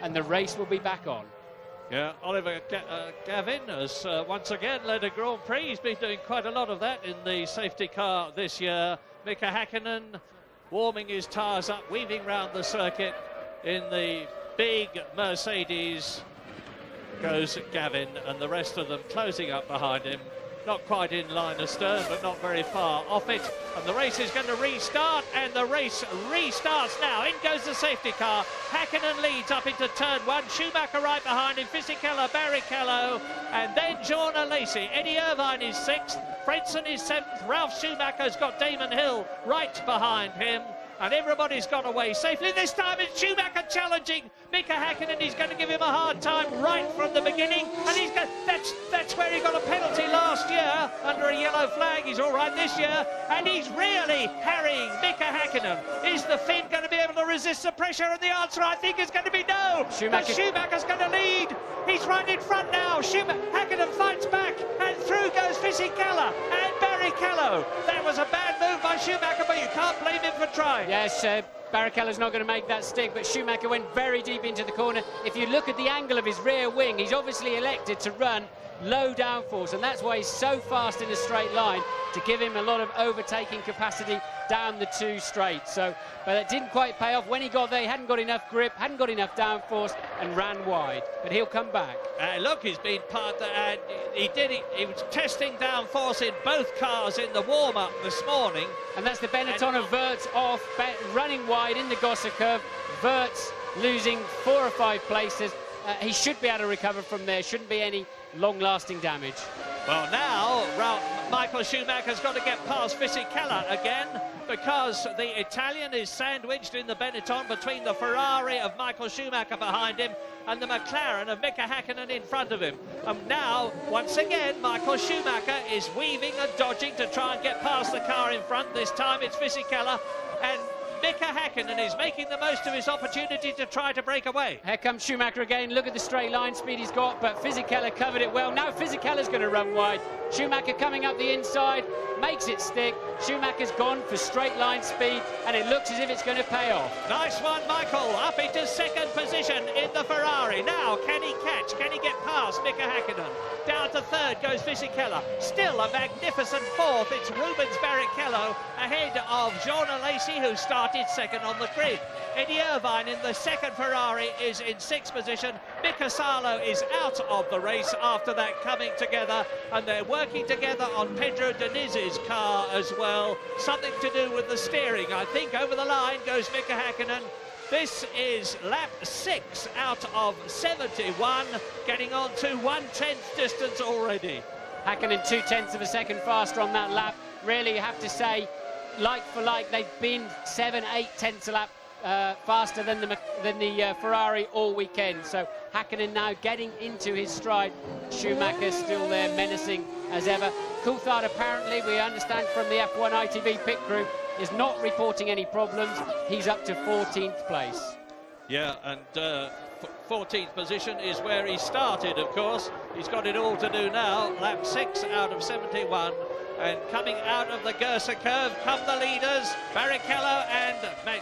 and the race will be back on. Yeah, Oliver Gavin has once again led a Grand Prix. He's been doing quite a lot of that in the safety car this year. MIKA Häkkinen warming his tyres up, weaving round the circuit in the big Mercedes. Goes Gavin, and the rest of them closing up behind him. Not quite in line astern, but not very far off it. And the race is going to restart, and the race restarts now. In goes the safety car. Häkkinen leads up into turn one. Schumacher right behind him. Fisichella, Barrichello, and then Jorna Lacey. Eddie Irvine is sixth. Fredson is seventh. Ralph Schumacher's got Damon Hill right behind him. And everybody's gone away safely. This time it's Schumacher challenging MIKA Häkkinen. He's going to give him a hard time right from the beginning. And he's got, that's where he got a penalty last year under a yellow flag. He's all right this year. And he's really harrying MIKA Häkkinen. Is the Finn going to be able to resist the pressure? And the answer, I think, is going to be no. Schumacher's going to lead. He's right in front now. Häkkinen fights back. And through goes Fisichella and Barrichello. That was a bad move by Schumacher, but you can't blame him for trying. Yes, Barrichello's not going to make that stick, but Schumacher went very deep into the corner. If you look at the angle of his rear wing, he's obviously elected to run low downforce, and that's why he's so fast in a straight line, to give him a lot of overtaking capacity down the two straights. So, but it didn't quite pay off. When he got there, he hadn't got enough grip, hadn't got enough downforce, and ran wide. But he'll come back. Look, he's been part of that. He was testing downforce in both cars in the warm-up this morning. And that's the Benetton of Wirtz off, running wide in the Gosser curve. Wirtz losing 4 or 5 places. He should be able to recover from there. Shouldn't be any long-lasting damage. Well, now Michael Schumacher's got to get past Fisichella again, because the Italian is sandwiched in the Benetton between the Ferrari of Michael Schumacher behind him and the McLaren of MIKA Häkkinen in front of him. And now, once again, Michael Schumacher is weaving and dodging to try and get past the car in front. This time it's Fisichella, and MIKA Häkkinen is making the most of his opportunity to try to break away. Here comes Schumacher again. Look at the straight line speed he's got, but Fisichella covered it well. Now Fisichella's going to run wide. Schumacher coming up the inside, makes it stick. Schumacher's gone for straight line speed, and it looks as if it's going to pay off. Nice one, Michael, up into second position in the Ferrari. Now, can he catch? Can he get past MIKA Häkkinen? Down to third goes Fisichella. Still a magnificent fourth. It's Rubens Barrichello ahead of Jorna Lacey, who started second on the grid. Eddie Irvine in the second Ferrari is in sixth position. Mika Salo is out of the race after that coming together, and they're working together on Pedro Deniz's car as well. Something to do with the steering, I think. Over the line goes MIKA Häkkinen. This is lap 6 out of 71, getting on to 1/10 distance already. Häkkinen 0.2 of a second faster on that lap. Really, you have to say, like for like, they've been 7-8 tenths a lap faster than the Ferrari all weekend. So Häkkinen now getting into his stride. Schumacher still there, menacing as ever. Coulthard, apparently, we understand from the F1 ITV pit crew, is not reporting any problems. He's up to 14th place. Yeah, and 14th position is where he started, of course. He's got it all to do now. Lap 6 out of 71. And coming out of the Gosser curve come the leaders, Barrichello and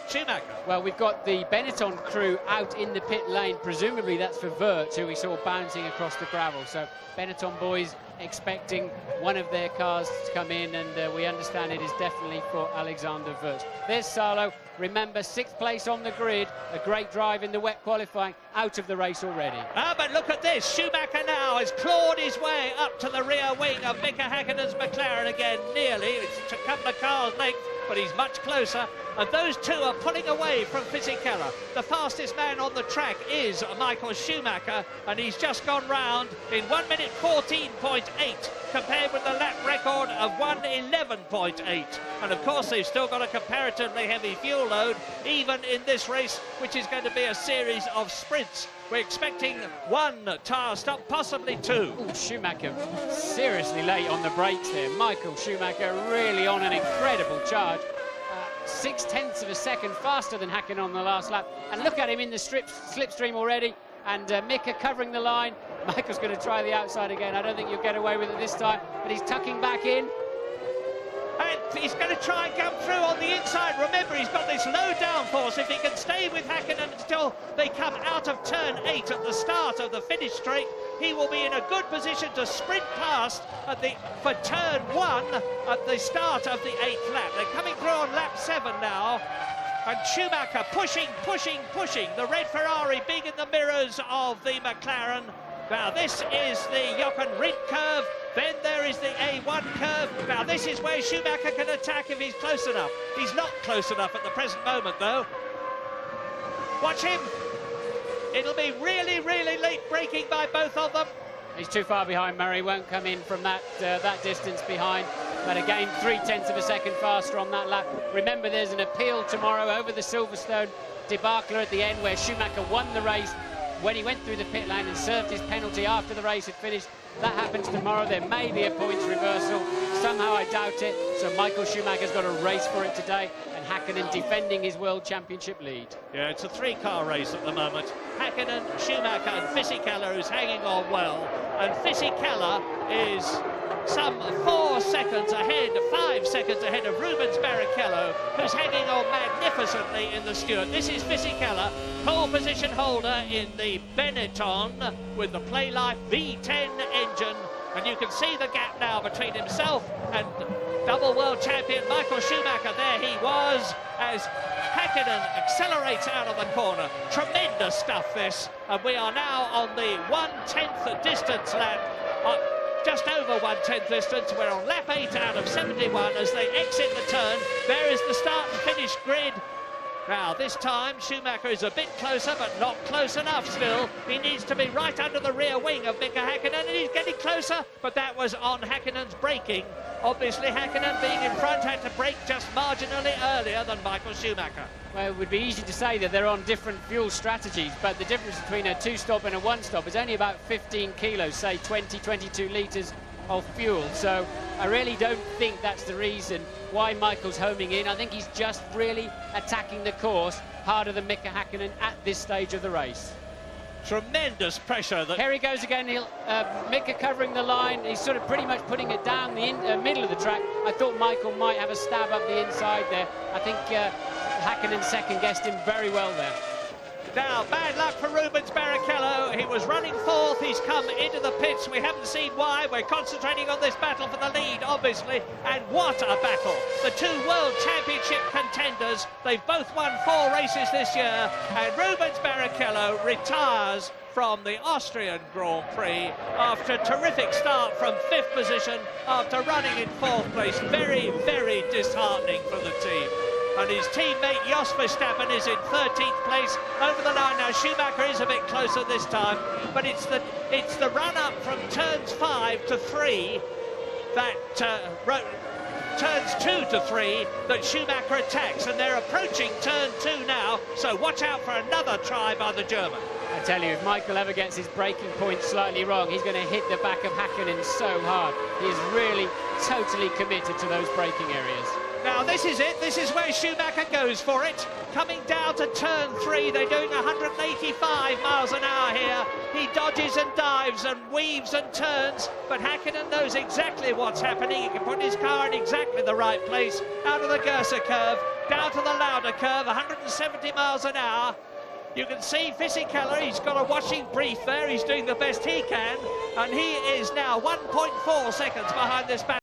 Schumacher. Well, we've got the Benetton crew out in the pit lane. Presumably that's for Wirtz, who we saw bouncing across the gravel. So Benetton boys expecting one of their cars to come in, and we understand it is definitely for Alexander Wirtz. There's Salo. Remember, 6th place on the grid. A great drive in the wet qualifying, out of the race already. But look at this. Schumacher now has clawed his way up to the rear wing of MIKA Häkkinen's McLaren again, nearly. It's a couple of cars' length, but he's much closer. And those two are pulling away from Fisichella. The fastest man on the track is Michael Schumacher, and he's just gone round in 1 minute 14.8, compared with the lap record of 1:11.8. And of course, they've still got a comparatively heavy fuel load, even in this race, which is going to be a series of sprints. We're expecting 1 tyre stop, possibly 2. Ooh, Schumacher seriously late on the brakes there. Michael Schumacher really on an incredible charge. 0.6 of a second faster than Häkkinen on the last lap. And look at him in the slipstream already. And MIKA covering the line. Michael's going to try the outside again. I don't think you'll get away with it this time. But he's tucking back in. And he's going to try and come through on the inside. Remember, he's got this low downforce. If he can stay with Hakkinen until they come out of turn 8 at the start of the finish straight, he will be in a good position to sprint past for turn 1 at the start of the 8th lap. They're coming through on lap 7 now. And Schumacher pushing. The red Ferrari big in the mirrors of the McLaren. Now this is the Jochen Rindt curve. Then there is the A1 curve. Now this is where Schumacher can attack if he's close enough. He's not close enough at the present moment though. Watch him. It'll be really late braking by both of them. He's too far behind, Murray. Won't come in from that distance behind. But again, 0.3 of a second faster on that lap. Remember, there's an appeal tomorrow over the Silverstone debacle at the end where Schumacher won the race when he went through the pit lane and served his penalty after the race had finished. That happens tomorrow. There may be a points reversal. Somehow I doubt it. So Michael Schumacher's got a race for it today, and Hakkinen defending his World Championship lead. Yeah, it's a 3-car race at the moment. Hakkinen, Schumacher and Fisichella, who's hanging on well. And Fisichella is some 4 seconds ahead, 5 seconds ahead of Rubens Barrichello, who's hanging on magnificently in the Stewart. This is Fisichella, pole position holder in the Benetton with the Playlife V10 engine. And you can see the gap now between himself and double world champion Michael Schumacher. There he was as Hakkinen accelerates out of the corner. Tremendous stuff this. And we are now on the 1/10 distance lap. Just over 1/10 distance. We're on lap 8 out of 71 as they exit the turn. There is the start and finish grid. Now, this time, Schumacher is a bit closer, but not close enough still. He needs to be right under the rear wing of MIKA Hakkinen, and he's getting closer, but that was on Hakkinen's braking. Obviously, Hakkinen, being in front, had to brake just marginally earlier than Michael Schumacher. Well, it would be easy to say that they're on different fuel strategies, but the difference between a 2-stop and a 1-stop is only about 15 kilos, say 22 litres of fuel. So I really don't think that's the reason why Michael's homing in. I think he's just really attacking the course harder than MIKA Hakkinen at this stage of the race. Tremendous pressure. Here he goes again. MIKA covering the line. He's sort of pretty much putting it down the middle of the track. I thought Michael might have a stab up the inside there. I think Hakkinen second-guessed him very well there. Now, bad luck for Rubens Barrichello. He was running 4th. He's come into the pits. We haven't seen why. We're concentrating on this battle for the lead, obviously. And what a battle. The 2 World Championship contenders. They've both won 4 races this year. And Rubens Barrichello retires from the Austrian Grand Prix after a terrific start from 5th position after running in 4th place. Very disheartening for the team. And his teammate Jos Verstappen is in 13th place over the line. Now Schumacher is a bit closer this time, but it's the run up from turns 5 to 3 that turns 2 to 3 that Schumacher attacks, and they're approaching turn 2 now. So watch out for another try by the German. I tell you, if Michael ever gets his braking point slightly wrong, he's going to hit the back of Hakkinen so hard. He is really totally committed to those braking areas. Now this is it. This is where Schumacher goes for it. Coming down to turn 3, they're doing 185 miles an hour here. He dodges and dives and weaves and turns, but Hakkinen knows exactly what's happening. He can put his car in exactly the right place. Out of the Gerser curve, down to the Lauda curve, 170 miles an hour. You can see Fisichella, he's got a watching brief there. He's doing the best he can, and he is now 1.4 seconds behind this battle.